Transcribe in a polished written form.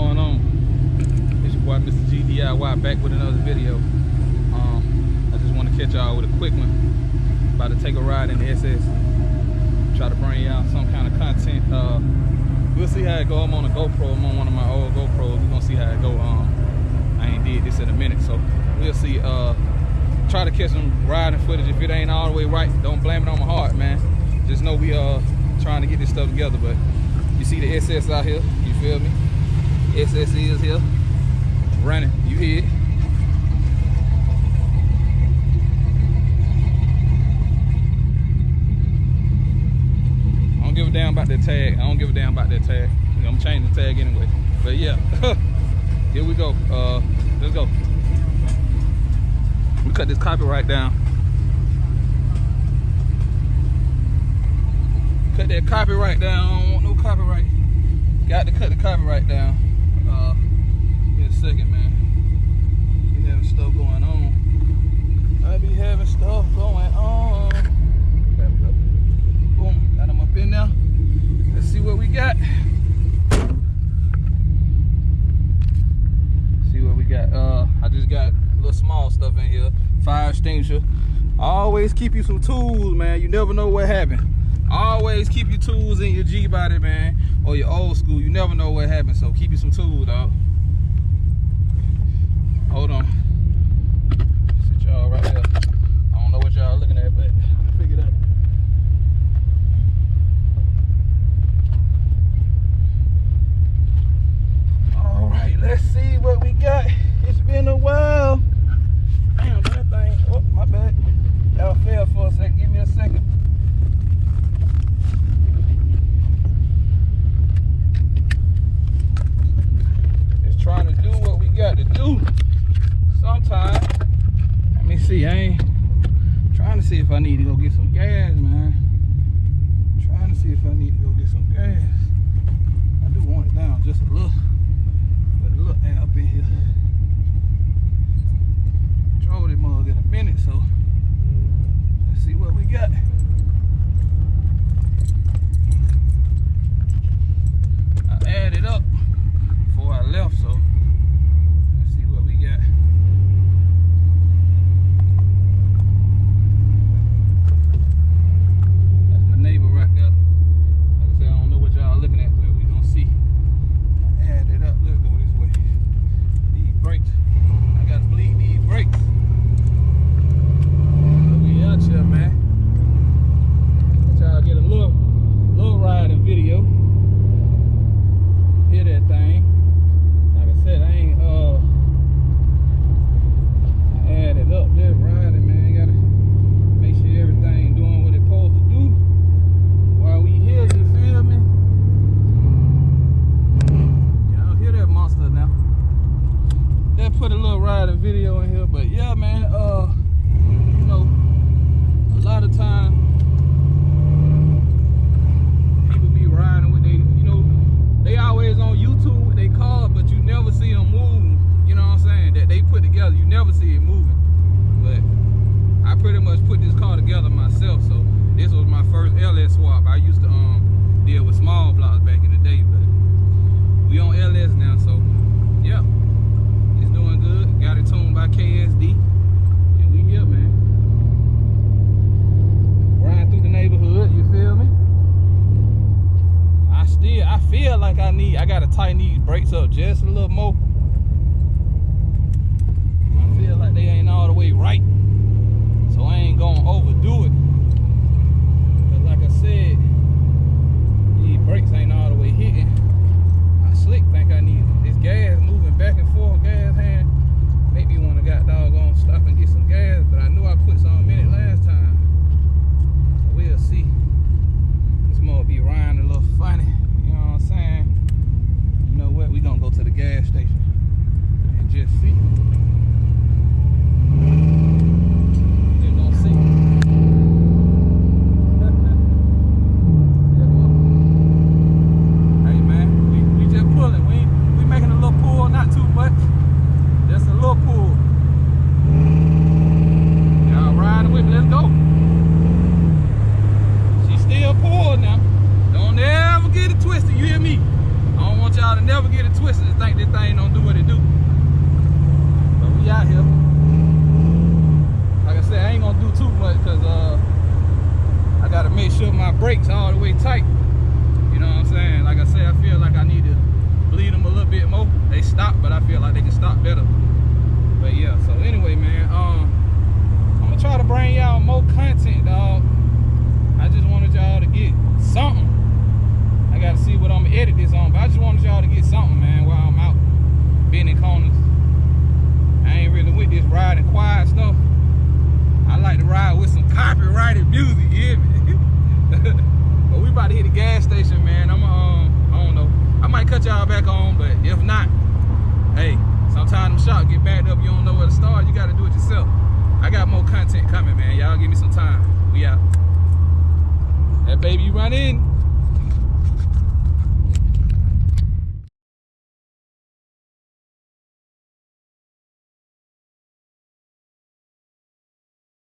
going on? It's your boy Mr. G.D.I.Y back with another video. I just want to catch y'all with a quick one. About to take a ride in the SS. Try to bring y'all some kind of content. We'll see how it go. I'm on a GoPro. I'm on one of my old GoPros. We're gonna see how it go. I ain't did this in a minute, so we'll see. Try to catch some riding footage. If it ain't all the way right, don't blame it on my heart, man. Just know we trying to get this stuff together. But you see the SS out here, you feel me? SS is here, running, you hear it. I don't give a damn about that tag. I'm gonna change the tag anyway. But yeah, here we go. Let's go. We cut this copyright down. Cut that copyright down. I don't want no copyright. Got to cut the copyright down. In a second, man. Be having stuff going on. I be having stuff going on. There we go. Boom. Got them up in there. Let's see what we got. See what we got. I just got little small stuff in here. Fire extinguisher. Always keep you some tools, man. You never know what happened. Always keep your tools in your G-body, man, or your old school. You never know what happens, so keep you some tools, dog. Hold on. Sit y'all right here. I don't know what y'all looking at, but I figured out. All right, let's see what we got. It's been a while. Damn, that thing. Oh, my bad. Y'all fell for a second. Give me a second. Just trying to do what we got to do. Sometimes. Let me see. I ain't trying to see if I need to go get some gas, man. Trying to see if I need to go get some gas. I do want it down just a little. Put a little air up in here. Drove this mug in a minute, so let's see what we got. I added up before I left, so let's see what we got. That's my neighbor right there. Like I said, I don't know what y'all looking at, but we gonna see. I added up. Let's go this way. These brakes. I gotta bleed these brakes. We out here, man. Let y'all get a little riding video. Hear that thing. Like I said, I ain't I added up there riding, man. Gotta make sure everything doing what it's supposed to do while we here, you feel me? Y'all hear that monster now. They put a little riding video in here, but yeah, man, you know, a lot of time people be riding with they, you know, they always on YouTube with their car, but you never see them move. You know what I'm saying? That they put together, you never see it moving. But I pretty much put this car together myself, so this was my first LS swap. I used to deal with small blocks back in the day, but we on LS now, so yeah, it's doing good. Got it tuned by KSD, and we here, man. Riding through the neighborhood, you feel me? I feel like I gotta tighten these brakes up just a little more. I feel like they ain't all the way right, so I ain't gonna overdo it. But like I said, these brakes ain't all the way hitting. I slick think I need this gas moving back and forth, gas hand. Make me wanna got doggone stop and get some gas, but I knew I put some in it last time. So we'll see. This mug be riding a little funny. You know what I'm saying? You know what? We gonna go to the gas station and just see. Just gonna see. y'all to never get it twisted and think this thing don't do what it do. But we out here. Like I said, I ain't gonna do too much because I gotta make sure my brakes all the way tight. You know what I'm saying? Like I said, I feel like I need to bleed them a little bit more. They stop, but I feel like they can stop better. But yeah, so anyway, man, I'm gonna try to bring y'all more content, dog. I just wanted y'all to get something. I gotta see what I'm gonna edit this on, but I just wanted y'all to get something, man, while I'm out bending corners. I ain't really with this riding quiet stuff. I like to ride with some copyrighted music, you hear me? But we about to hit the gas station, man. I don't know. I might cut y'all back on, but if not, hey, sometimes them shots get backed up. You don't know where to start. You gotta do it yourself. I got more content coming, man. Y'all give me some time. We out. That baby run in.